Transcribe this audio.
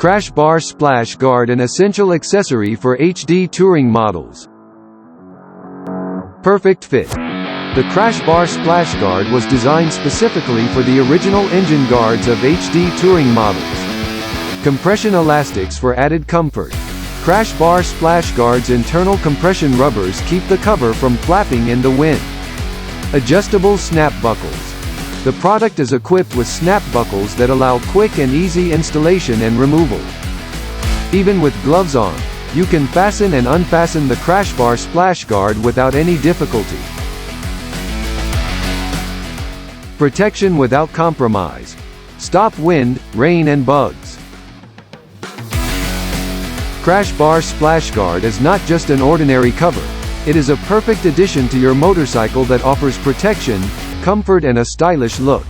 Crash bar splash guard, an essential accessory for HD touring models. Perfect fit. The crash bar splash guard was designed specifically for the original engine guards of HD touring models. Compression elastics for added comfort. Crash bar splash guard's internal compression rubbers keep the cover from flapping in the wind. Adjustable snap buckles. The product is equipped with snap buckles that allow quick and easy installation and removal. Even with gloves on, you can fasten and unfasten the crash bar splash guard without any difficulty. Protection without compromise. Stop wind, rain and bugs. Crash bar splash guard is not just an ordinary cover. It is a perfect addition to your motorcycle that offers protection, comfort and a stylish look.